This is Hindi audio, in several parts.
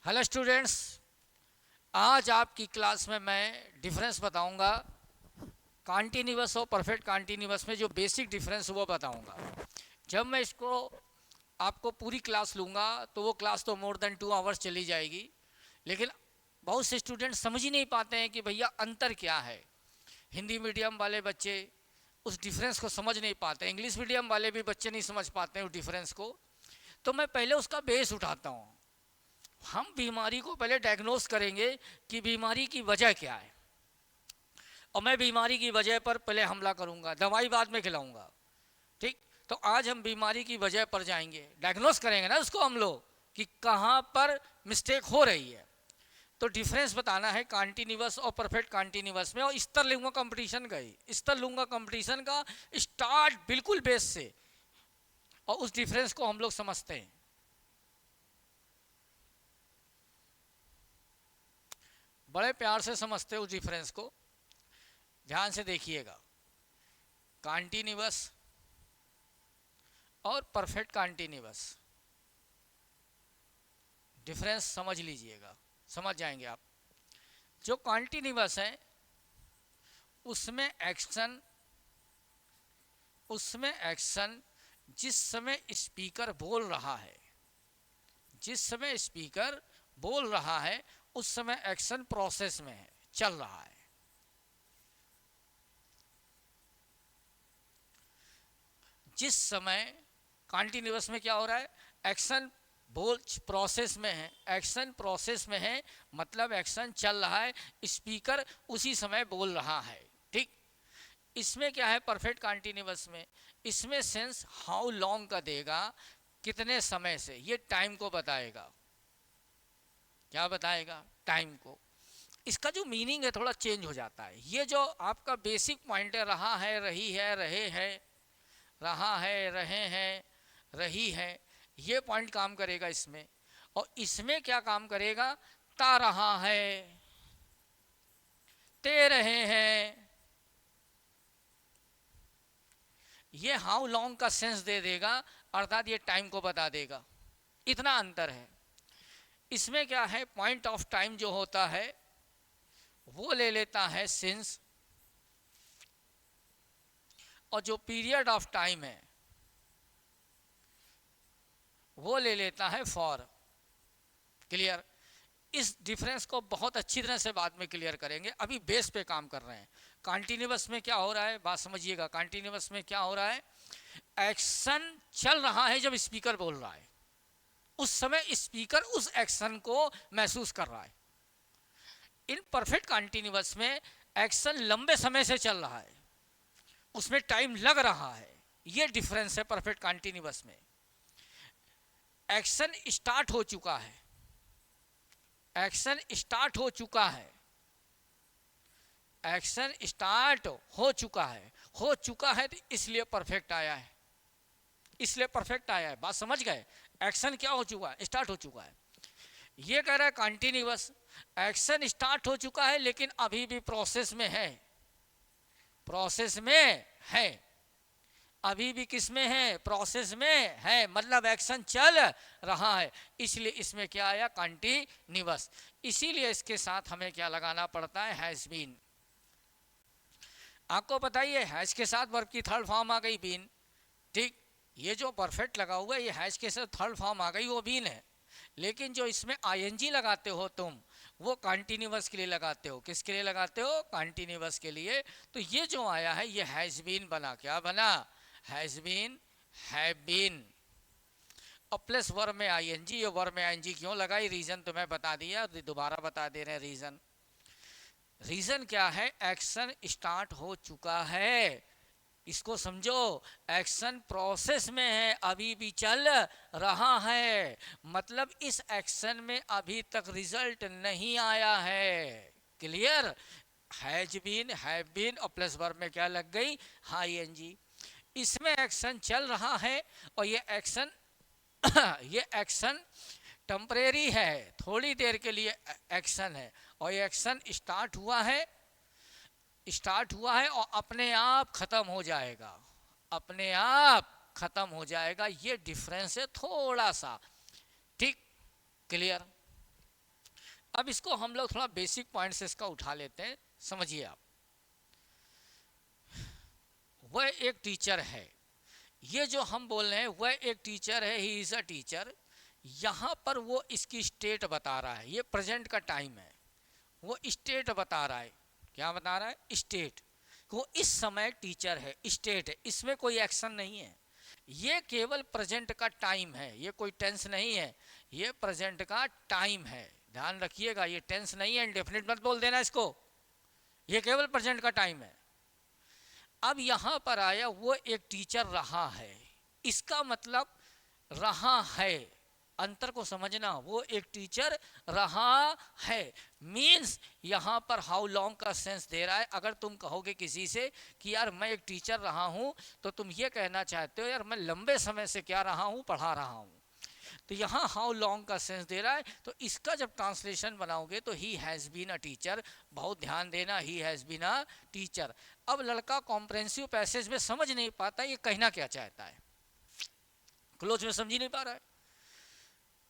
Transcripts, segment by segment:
हेलो स्टूडेंट्स, आज आपकी क्लास में मैं डिफरेंस बताऊंगा। कॉन्टिन्यूअस और परफेक्ट कॉन्टिन्यूअस में जो बेसिक डिफरेंस वो बताऊंगा। जब मैं इसको आपको पूरी क्लास लूँगा तो वो क्लास तो मोर देन 2 आवर्स चली जाएगी, लेकिन बहुत से स्टूडेंट समझ ही नहीं पाते हैं कि भैया अंतर क्या है। हिंदी मीडियम वाले बच्चे उस डिफरेंस को समझ नहीं पाते, इंग्लिश मीडियम वाले भी बच्चे नहीं समझ पाते हैं उस डिफरेंस को। तो मैं पहले उसका बेस उठाता हूँ। हम बीमारी को पहले डायग्नोस करेंगे कि बीमारी की वजह क्या है, और मैं बीमारी की वजह पर पहले हमला करूंगा, दवाई बाद में खिलाऊंगा। ठीक, तो आज हम बीमारी की वजह पर जाएंगे, डायग्नोस करेंगे ना उसको हम लोग कि कहाँ पर मिस्टेक हो रही है। तो डिफरेंस बताना है कॉन्टिन्यूअस और परफेक्ट कॉन्टिन्यूअस में, और स्तर लूंगा कंपटीशन का ही, स्तर लूंगा कंपटीशन का, स्टार्ट बिल्कुल बेस से, और उस डिफरेंस को हम लोग समझते हैं। बड़े प्यार से समझते हैं उस डिफरेंस को, ध्यान से देखिएगा। कॉन्टिन्यूअस और परफेक्ट कॉन्टिन्यूअस डिफरेंस समझ लीजिएगा, समझ जाएंगे आप। जो कॉन्टिन्यूअस है उसमें एक्शन जिस समय स्पीकर बोल रहा है, जिस समय स्पीकर बोल रहा है उस समय एक्शन प्रोसेस में है, चल रहा है। जिस समय कॉन्टिन्यूअस में क्या हो रहा है, एक्शन बोल प्रोसेस में है, एक्शन प्रोसेस में है, मतलब एक्शन चल रहा है, स्पीकर उसी समय बोल रहा है। ठीक, इसमें क्या है परफेक्ट कॉन्टिन्यूअस में, इसमें सेंस हाउ लॉन्ग का देगा, कितने समय से, ये टाइम को बताएगा। क्या बताएगा? टाइम को। इसका जो मीनिंग है थोड़ा चेंज हो जाता है। ये जो आपका बेसिक पॉइंट है, रहा है, रही है, रहे हैं, रहा है, रहे हैं, रही है, ये पॉइंट काम करेगा इसमें। और इसमें क्या काम करेगा? ता रहा है, ते रहे हैं, ये हाउ लॉन्ग का सेंस दे देगा, अर्थात ये टाइम को बता देगा। इतना अंतर है। इसमें क्या है, पॉइंट ऑफ टाइम जो होता है वो ले लेता है सिंस, और जो पीरियड ऑफ टाइम है वो ले लेता है फॉर। क्लियर? इस डिफरेंस को बहुत अच्छी तरह से बाद में क्लियर करेंगे, अभी बेस पे काम कर रहे हैं। कॉन्टिन्यूअस में क्या हो रहा है, बात समझिएगा। कॉन्टिन्यूअस में क्या हो रहा है, एक्शन चल रहा है जब स्पीकर बोल रहा है, उस समय स्पीकर उस एक्शन को महसूस कर रहा है। इन परफेक्ट कॉन्टिन्यूअस में एक्शन लंबे समय से चल रहा है, उसमें टाइम लग रहा है। ये डिफरेंस है परफेक्ट कॉन्टिन्यूअस में। एक्शन स्टार्ट हो चुका है, एक्शन स्टार्ट हो चुका है, एक्शन स्टार्ट हो चुका है, हो चुका है, तो इसलिए परफेक्ट आया है, इसलिए परफेक्ट आया है। बात समझ गए? एक्शन क्या हो चुका है? स्टार्ट हो चुका है। ये कह रहा है कॉन्टिन्यूअस, एक्शन स्टार्ट हो चुका है लेकिन अभी भी प्रोसेस में है, प्रोसेस में है, अभी भी किस में है? प्रोसेस में है, मतलब एक्शन चल रहा है, इसलिए इसमें क्या आया? कॉन्टिन्यूअस। इसीलिए इसके साथ हमें क्या लगाना पड़ता है? Has been. आपको पता ही है हैज के साथ वर्ब की थर्ड फॉर्म आ गई, बीन। ठीक, ये जो परफेक्ट लगा हुआ है ये हैज के साथ थर्ड फॉर्म आ गई, वो बीन है। लेकिन जो इसमें आईएनजी लगाते हो तुम, वो कॉन्टिन्यूअस के लिए लगाते हो। किसके लिए लगाते हो? कॉन्टिन्यूअस के लिए। तो ये जो आया है ये हैज बीन बना। क्या बना? हैज बीन, हैव बीन, और प्लस वर्ब में आईएनजी। ये वर्ब में आईएनजी क्यों लगाई, रीजन तो मैं बता दिया, दोबारा बता दे रहे हैं रीजन। रीजन क्या है? एक्शन स्टार्ट हो चुका है, इसको समझो। एक्शन प्रोसेस में है, अभी भी चल रहा है, मतलब इस एक्शन में अभी तक रिजल्ट नहीं आया है। Clear? Has been, have been, और प्लस वर्ब में क्या लग गई? आईएनजी। इसमें एक्शन चल रहा है, और ये एक्शन ये एक्शन टेम्परेरी है, थोड़ी देर के लिए एक्शन है, और ये एक्शन स्टार्ट हुआ है, स्टार्ट हुआ है और अपने आप खत्म हो जाएगा, अपने आप खत्म हो जाएगा। ये डिफरेंस है थोड़ा सा। ठीक, क्लियर? अब इसको हम लोग थोड़ा बेसिक पॉइंट से इसका उठा लेते हैं, समझिए आप। वह एक टीचर है, ये जो हम बोल रहे हैं वह एक टीचर है, ही इज़ अ टीचर। यहाँ पर वो इसकी स्टेट बता रहा है, ये प्रेजेंट का टाइम है, वो स्टेट बता रहा है। क्या बता रहा है? स्टेट। वो इस समय टीचर है, स्टेट है, इसमें कोई एक्शन नहीं है, ये केवल प्रेजेंट का टाइम है, ये कोई टेंस नहीं है, ये प्रेजेंट का टाइम है। ध्यान रखिएगा, ये टेंस नहीं है, इंडेफिनिट मत बोल देना इसको, ये केवल प्रेजेंट का टाइम है। अब यहाँ पर आया वो एक टीचर रहा है, इसका मतलब रहा है, अंतर को समझना, वो एक टीचर रहा है मीन्स यहाँ पर हाउ लॉन्ग का सेंस दे रहा है। अगर तुम कहोगे किसी से कि यार मैं एक टीचर रहा हूँ, तो तुम ये कहना चाहते हो यार मैं लंबे समय से क्या रहा हूँ, पढ़ा रहा हूँ। तो यहाँ हाउ लॉन्ग का सेंस दे रहा है, तो इसका जब ट्रांसलेशन बनाओगे तो he has been a teacher. बहुत ध्यान देना, he has been a teacher. अब लड़का कॉम्प्रेंसिव पैसेज में समझ नहीं पाता ये कहना क्या चाहता है, क्लोज में समझ नहीं पा रहा है।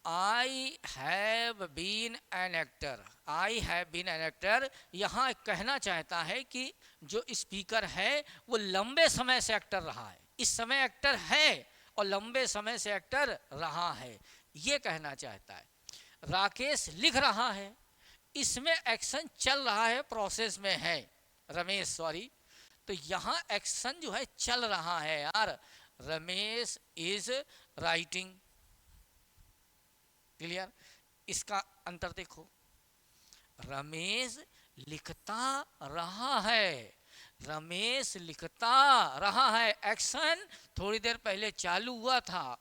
I have been an actor, I have been an actor, यहाँ कहना चाहता है कि जो स्पीकर है वो लंबे समय से एक्टर रहा है, इस समय एक्टर है और लंबे समय से एक्टर रहा है, ये कहना चाहता है। राकेश लिख रहा है, इसमें एक्शन चल रहा है, प्रोसेस में है, रमेश सॉरी, तो यहाँ एक्शन जो है चल रहा है यार, रमेश इज राइटिंग। क्लियर? इसका अंतर देखो, रमेश लिखता रहा है, रमेश लिखता रहा है, एक्शन थोड़ी देर पहले चालू हुआ था,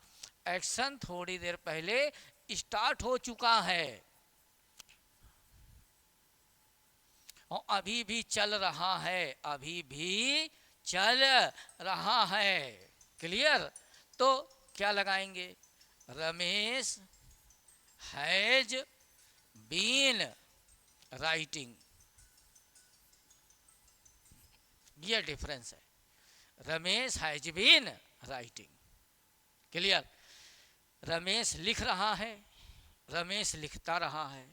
एक्शन थोड़ी देर पहले स्टार्ट हो चुका है और अभी भी चल रहा है, अभी भी चल रहा है। क्लियर? तो क्या लगाएंगे? रमेश हैज बीन राइटिंग, ये डिफरेंस है, Ramesh has been writing. Clear? Ramesh लिख रहा है, रमेश लिखता रहा है,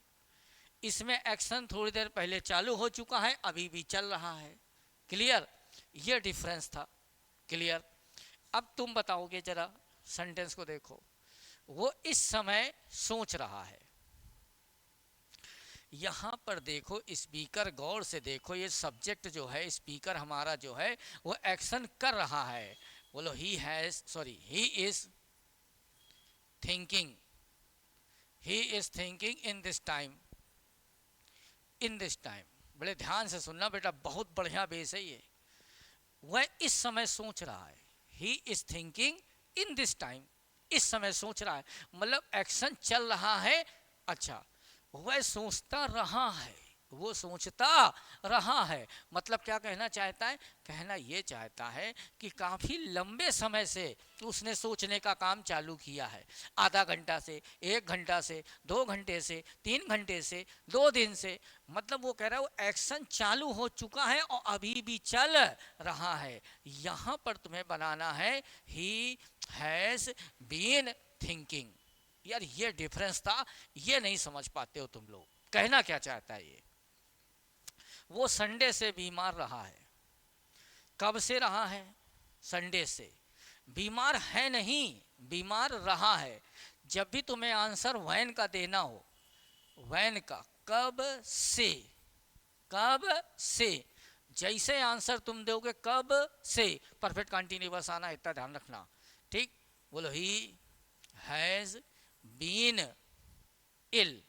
इसमें एक्शन थोड़ी देर पहले चालू हो चुका है, अभी भी चल रहा है। क्लियर? ये डिफरेंस था। क्लियर? अब तुम बताओगे, जरा सेंटेंस को देखो, वो इस समय सोच रहा है, यहाँ पर देखो स्पीकर, गौर से देखो, ये सब्जेक्ट जो है स्पीकर हमारा जो है वो एक्शन कर रहा है। बोलो he has, sorry, he is thinking, he is thinking in this time, in this time. बड़े ध्यान से सुनना बेटा, बहुत बढ़िया बेस है ये। वह इस समय सोच रहा है, he is thinking in this time, इस समय सोच रहा है, मतलब एक्शन चल रहा है। अच्छा, वह सोचता रहा है, वो सोचता रहा है, मतलब क्या कहना चाहता है? कहना ये चाहता है कि काफ़ी लंबे समय से उसने सोचने का काम चालू किया है, आधा घंटा से, 1 घंटा से, 2 घंटे से, 3 घंटे से, 2 दिन से, मतलब वो कह रहा है वो एक्शन चालू हो चुका है और अभी भी चल रहा है। यहाँ पर तुम्हें बनाना है ही हैज़ बीन थिंकिंग। यार ये डिफरेंस था, ये नहीं समझ पाते हो तुम लोग, कहना क्या चाहता है ये। वो संडे से बीमार रहा है, कब से रहा है? संडे से। बीमार है नहीं, बीमार रहा है। जब भी तुम्हें आंसर वैन का देना हो, वैन का, कब से, कब से, जैसे आंसर तुम दोगे कब से, परफेक्ट कंटिन्यूअस आना, इतना ध्यान रखना। ठीक? बोलो he has been ill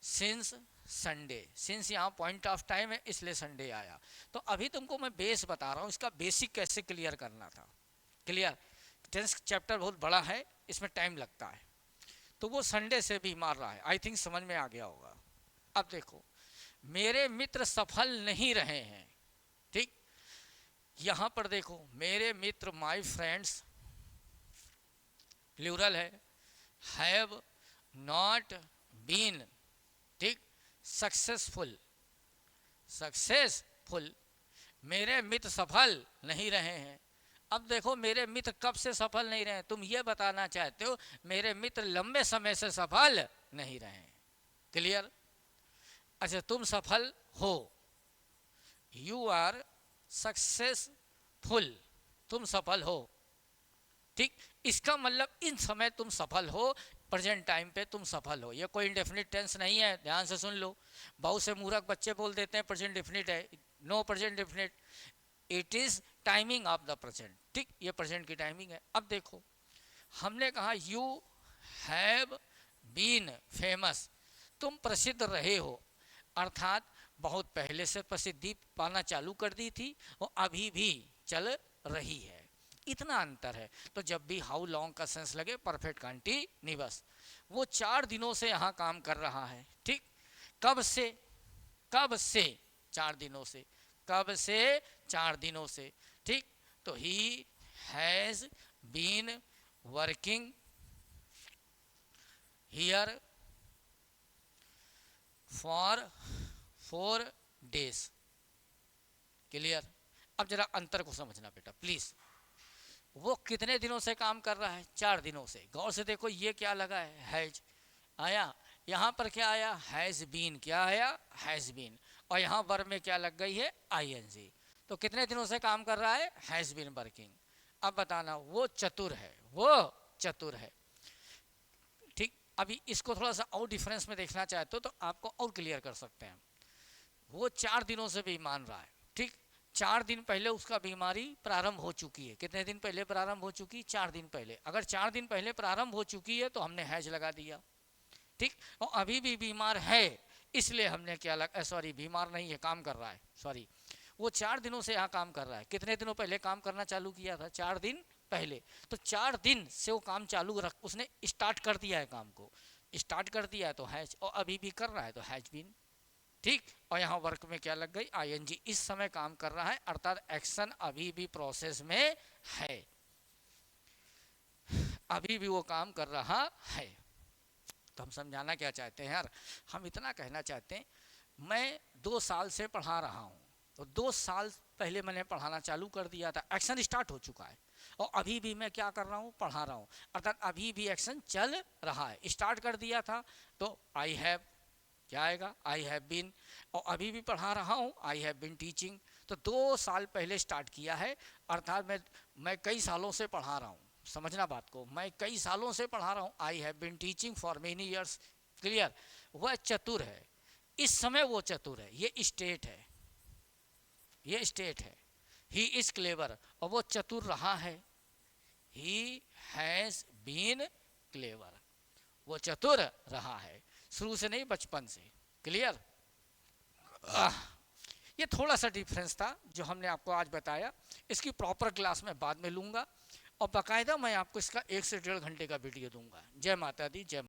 since Sunday, since यहाँ पॉइंट ऑफ टाइम है इसलिए संडे आया। तो अभी तुमको मैं बेस बता रहा हूँ, इसका बेसिक कैसे क्लियर करना था। क्लियर? टेंस चैप्टर बहुत बड़ा है, इसमें टाइम लगता है। तो वो संडे से बीमार रहा है, आई थिंक समझ में आ गया होगा। अब देखो, मेरे मित्र सफल नहीं रहे हैं। ठीक? यहाँ पर देखो, मेरे मित्र, माई फ्रेंड्स, प्लूरल है, हैव नॉट बीन, ठीक, सक्सेसफुल, सक्सेसफुल, मेरे मित्र सफल नहीं रहे हैं। अब देखो, मेरे मित्र कब से सफल नहीं रहे, तुम ये बताना चाहते हो मेरे मित्र लंबे समय से सफल नहीं रहे हैं। क्लियर? अच्छा, तुम सफल हो, यू आर सक्सेसफुल, तुम सफल हो, ठीक। इसका मतलब इन समय तुम सफल हो, प्रेजेंट टाइम पे तुम सफल हो। ये कोई इंडेफिनिट टेंस नहीं है, ध्यान से सुन लो। बहुत से मूर्ख बच्चे बोल देते हैं प्रेजेंट डेफिनिट है, no present definite, it is timing of the present, ठीक। ये प्रेजेंट की टाइमिंग है। अब देखो, हमने कहा यू हैव बीन फेमस, तुम प्रसिद्ध रहे हो, अर्थात बहुत पहले से प्रसिद्धि पाना चालू कर दी थी और अभी भी चल रही है, इतना अंतर है। तो जब भी हाउ लॉन्ग का सेंस लगे परफेक्ट कंटीन्यूअस, वो 4 दिनों से यहाँ काम कर रहा है, ठीक। कब से? कब से? 4 दिनों से। कब से? 4 दिनों से, ठीक। तो he has been working here for 4 days, clear? अब जरा अंतर को समझना बेटा प्लीज। वो कितने दिनों से काम कर रहा है? 4 दिनों से। गौर से देखो, ये क्या लगा है? हैज आया, यहाँ पर क्या आया? Has been. क्या आया? Has been. और यहाँ वर्ब में क्या लग गई है? आईएनजी। तो कितने दिनों से काम कर रहा है? Has been working. अब बताना, वो चतुर है, वो चतुर है, ठीक। अभी इसको थोड़ा सा और डिफरेंस में देखना चाहते हो तो आपको और क्लियर कर सकते हैं। वो 4 दिनों से भी मान रहा है, ठीक। 4 दिन पहले उसका बीमारी प्रारंभ हो चुकी है। कितने दिन पहले प्रारंभ हो चुकी? 4 दिन पहले। अगर 4 दिन पहले प्रारंभ हो चुकी है तो हमने हैज लगा दिया, ठीक। और अभी भी बीमार है, इसलिए हमने क्या लगा, सॉरी बीमार नहीं है, काम कर रहा है, सॉरी। वो 4 दिनों से यहाँ काम कर रहा है। कितने दिनों पहले काम करना चालू किया था? 4 दिन पहले। तो 4 दिन से वो काम चालू रख, उसने स्टार्ट कर दिया है, काम को स्टार्ट कर दिया है तो हैज, और अभी भी कर रहा है तो हैज बीन, ठीक। और यहाँ वर्क में क्या लग गई? आईएनजी। इस समय काम कर रहा है, अर्थात एक्शन अभी भी प्रोसेस में है, अभी भी वो काम कर रहा है। तो हम समझाना क्या चाहते हैं यार? हम इतना कहना चाहते हैं, मैं 2 साल से पढ़ा रहा हूँ, तो 2 साल पहले मैंने पढ़ाना चालू कर दिया था, एक्शन स्टार्ट हो चुका है, और अभी भी मैं क्या कर रहा हूँ? पढ़ा रहा हूँ, अर्थात अभी भी एक्शन चल रहा है। स्टार्ट कर दिया था तो आई हैव, क्या आएगा? I have been. और अभी भी पढ़ा रहा हूँ, आई हैव बीन टीचिंग। तो 2 साल पहले स्टार्ट किया है, अर्थात मैं कई सालों से पढ़ा रहा हूँ, समझना बात को, मैं कई सालों से पढ़ा रहा हूँ। I have been teaching for many years, clear? वह चतुर है, इस समय वो चतुर है, ये स्टेट है, ये स्टेट है। ही इज क्लेवर, और वो चतुर रहा है। ही हैज बीन क्लेवर, वो चतुर रहा है, शुरू से नहीं, बचपन से, क्लियर? ये थोड़ा सा डिफरेंस था जो हमने आपको आज बताया। इसकी प्रॉपर क्लास में बाद में लूंगा, और बाकायदा मैं आपको इसका 1 से 1.5 घंटे का वीडियो दूंगा। जय माता दी, जय।